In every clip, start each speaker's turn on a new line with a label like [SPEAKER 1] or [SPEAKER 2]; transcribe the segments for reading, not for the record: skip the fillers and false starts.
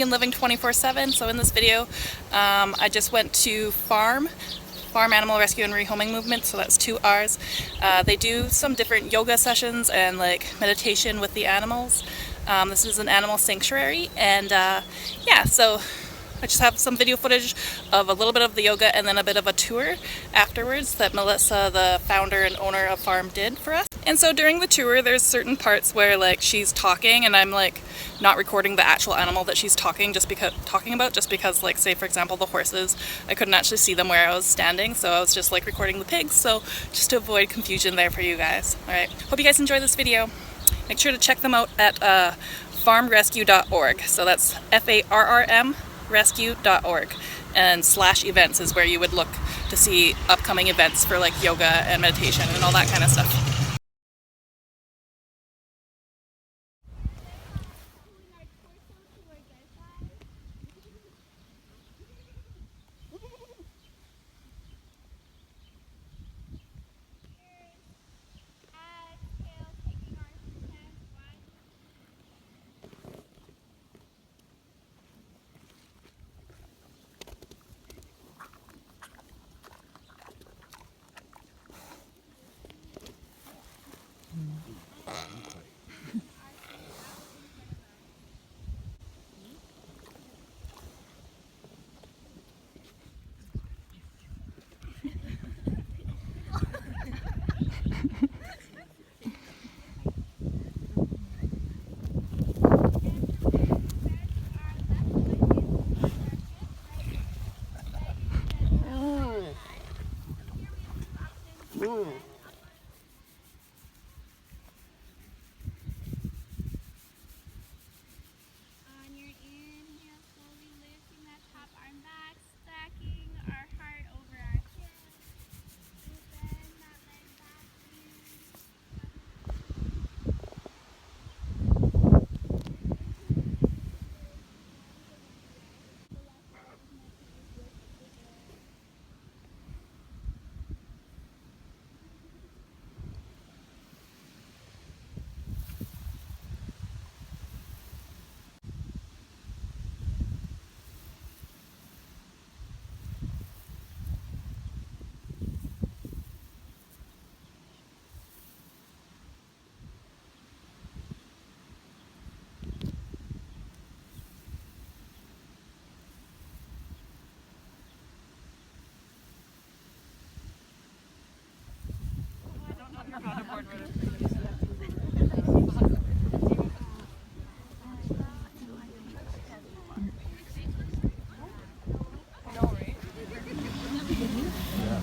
[SPEAKER 1] Vegan Living 24/7. So in this video, I just went to FARRM Animal Rescue and Rehoming Movement, so that's 2 R's. They do some different yoga sessions and like meditation with the animals. This is an animal sanctuary, and yeah, so I just have some video footage of a little bit of the yoga and then a bit of a tour afterwards that Melissa, the founder and owner of FARRM, did for us. And so during the tour, there's certain parts where like she's talking and I'm like not recording the actual animal that she's talking about, just because like, say for example, the horses, I couldn't actually see them where I was standing, so I was just like recording the pigs, so just to avoid confusion there for you guys. Alright, hope you guys enjoy this video. Make sure to check them out at farrmrescue.org. So that's FARRM rescue.org, and /events is where you would look to see upcoming events for like yoga and meditation and all that kind of stuff.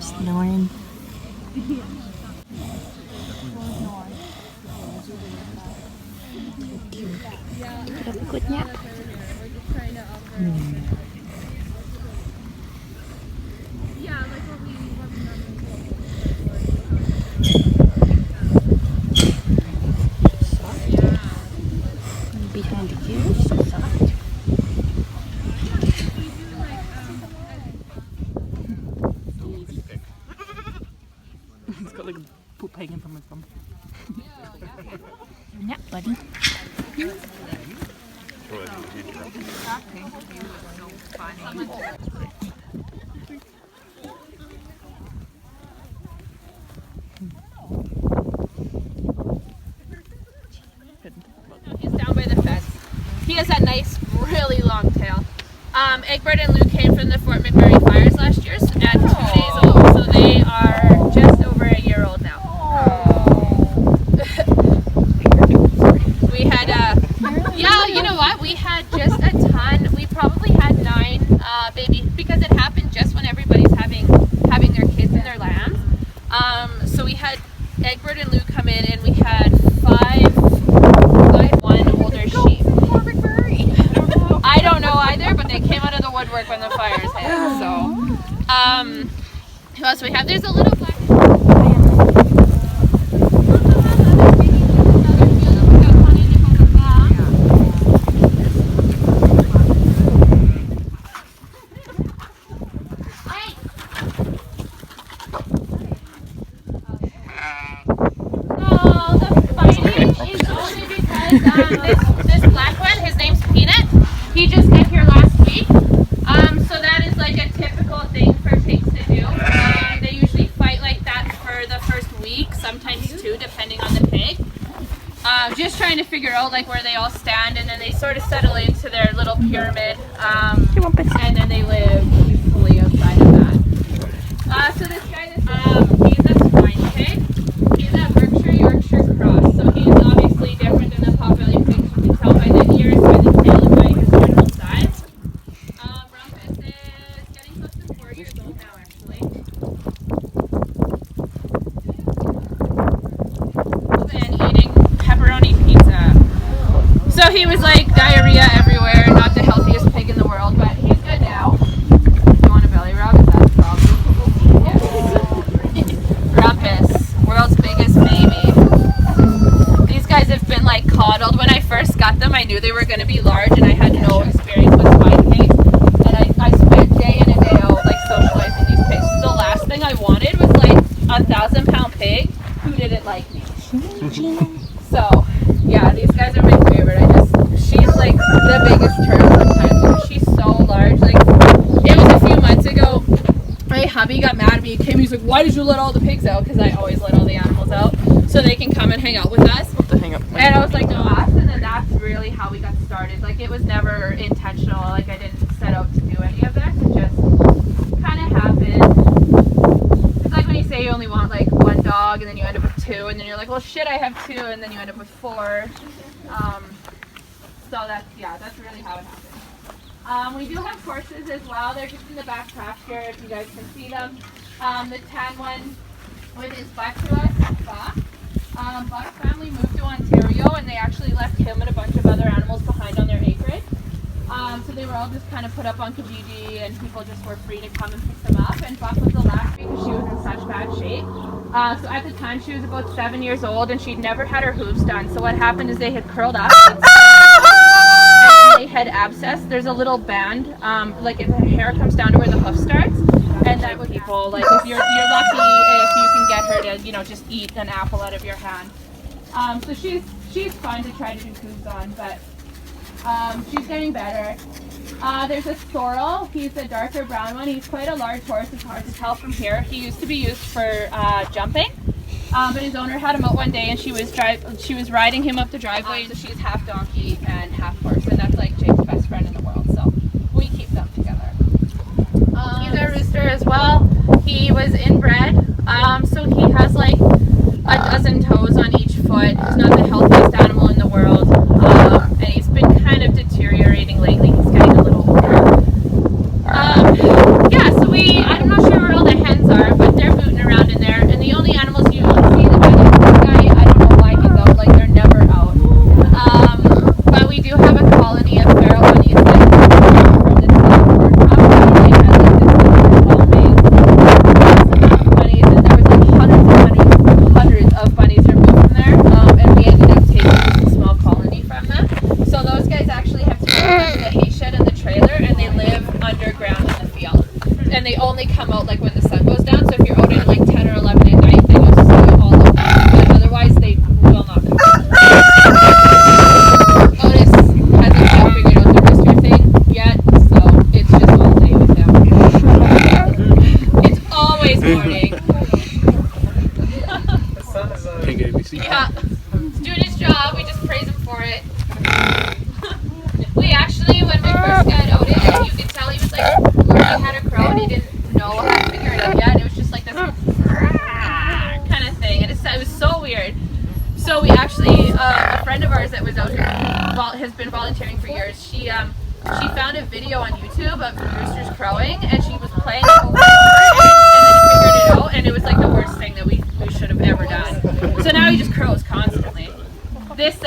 [SPEAKER 2] Snoring. Good nap. Behind the ears, so soft. It's got like a poop hanging from its bum. Nap, buddy.
[SPEAKER 3] He's down by the fence. He has that nice, really long tail. Egbert and Luke came from the Fort McMurray fires last year at 2 days old, so they are just over a year old now. We had, yeah, you know what? We had just a ton. We probably had 9 babies, because it happened just when everybody's having their kids and their lambs. So we had Egbert and Luke come in, and we had 1 older sheep. I don't know either, but they came out of the woodwork when the fires hit. So, who else do we have? There's a little black. This black one, his name's Peanut. He just got here just trying to figure out like where they all stand, and then they sort of settle into their little pyramid, and then they live peacefully outside of that. So this guy, he's a swine pig. He's a Berkshire Yorkshire cross, so he's obviously different than the populated pigs. You can tell by the ears, by the tail, and by his general size. Rumpus is getting close to 4 years old now, actually. And eating pepperoni pizza. So he was like diarrhea everywhere, not the healthiest pig in the world, but he's good now. You want a belly rub? Is that the problem? Yes. Rumpus, world's biggest baby. These guys have been like coddled. When I first got them, I knew they were going to be large, and I had no experience with swine pigs. And I spent day in and day out like socializing these pigs. The last thing I wanted was like a 1,000-pound pig who didn't like me. So yeah, these guys are my favorite. She's like the biggest turd sometimes. She's so large. Like, it was a few months ago, my hubby got mad at me. He came, he's like, why did you let all the pigs out? Because I always let all the animals out so they can come and hang out with us. And I was like, no, us. And then that's really how we got started. Like, it was never intentional. Like, I didn't set out to do any of this. It just kind of happened. It's like when you say you only want like one dog, and then you end up with 2, and then you're like, well shit, I have 2, and then you end up with 4. So that's really how it happened. We do have horses as well. They're just in the back pasture if you guys can see them. The tan one with his butt to us is Buck. Buck's family moved to Ontario, and they actually left him and a bunch of other animals behind on their acreage. So they were all just kind of put up on Kijiji, and people just were free to come and pick them up. And Buck was the last because she was in such bad shape. So at the time she was about 7 years old, and she'd never had her hooves done. So what happened is they had curled up, and they had abscess. There's a little band, like if the hair comes down to where the hoof starts, and that would people, like if you're lucky if you can get her to, you know, just eat an apple out of your hand. So she's fun to try to do hooves on, but she's getting better. There's a sorrel. He's a darker brown one. He's quite a large horse. It's hard to tell from here. He used to be used for jumping, but his owner had him out one day, and she was riding him up the driveway. So she's half donkey and half horse, and that's like Jake's best friend in the world. So we keep them together. He's a rooster as well. He was inbred, so he has like a dozen toes on each foot. He's not the healthiest animal in the world, and he's been kind of deteriorating lately. He's getting a little older. Yeah, so I'm not sure where all the hens are, but they're booting around in there. And the only animals you don't see, the guy, I don't know why he's out, like they're never out. But we do have a colony of feral bunnies that from the Southward property. They had like this Rehoming bunnies, and there was like hundreds of bunnies removed from there. And we ended up taking just a small colony from them. So those guys actually have to go into the hay shed and the trailer, and they live underground in the field. And they only come out like when the sun goes down. So if you're out at like 10 or 11 at night, then you'll see all of them. But otherwise, they will not come out. Otis hasn't quite figured out the rooster thing yet, so it's just all day with him. It's always morning. Yeah, he's doing his job. We just praise him for it. We actually, when we first got Otis, you could tell he was like learning how to crow, and he didn't know how to figure it out yet. And it was just like this kind of thing, and it was so weird. So we actually, a friend of ours that was out here has been volunteering for years. She found a video on YouTube of roosters crowing, and she was playing it over and then he figured it out, and it was like the worst thing that we should have ever done. So now he just crows constantly. This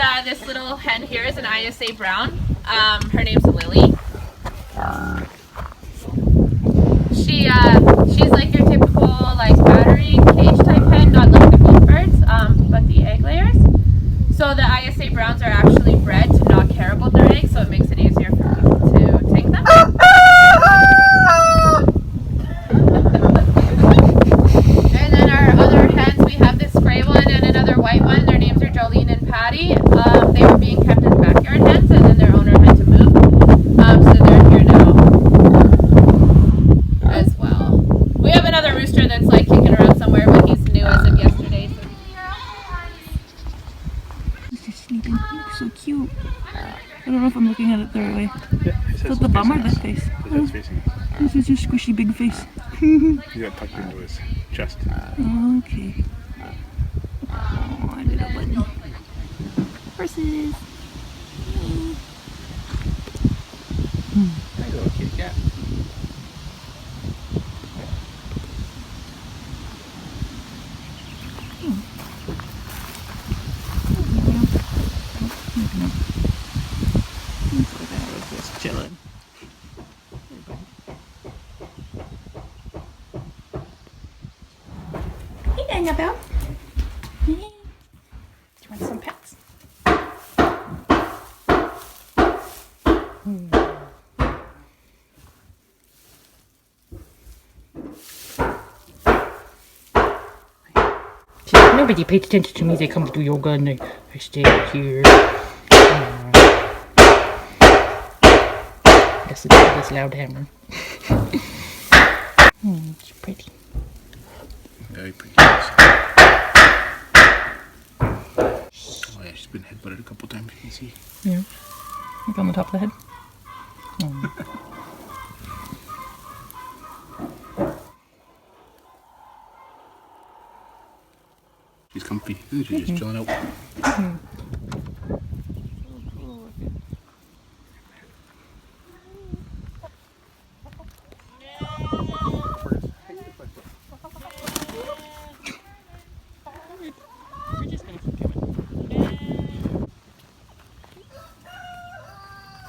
[SPEAKER 3] little hen here is an ISA brown. Her name's Lily. She's like your typical like battery cage type hen, not like the goldbirds, but the egg layers. So the ISA browns are actually bred to not care about their eggs, so it makes it easier for people to take them. And then our other hens, we have this gray one and another white one. Their names are Jolene and Patty. They were being kept as backyard hens, and then their owner had to move. So they're here now as well. We have another
[SPEAKER 2] don't know if I'm looking at it the right way.
[SPEAKER 4] Yeah,
[SPEAKER 2] Is that the bum or that face?
[SPEAKER 4] His head's facing us.
[SPEAKER 2] This is your squishy big face.
[SPEAKER 4] He got tucked into his chest.
[SPEAKER 2] Okay. Oh, little bunny. Horses.
[SPEAKER 4] Hey, little kitty cat.
[SPEAKER 2] Just chilling. Hey, Annabelle. Hey. Do you want some pets? Nobody paid attention to me. They come to do yoga and I stay here. Listen to this loud hammer. She's pretty.
[SPEAKER 4] Very pretty. Oh yeah, she's been headbutted a couple times, you can see.
[SPEAKER 2] Yeah. Like on the top of the head.
[SPEAKER 4] She's comfy. She's just chilling out.
[SPEAKER 2] We're just gonna keep coming.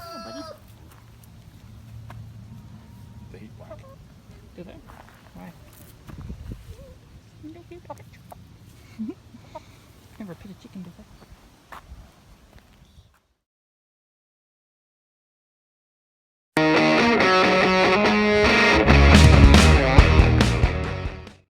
[SPEAKER 2] Oh, buddy.
[SPEAKER 4] They hate black.
[SPEAKER 2] Do they? Why? Never pet a chicken, does that?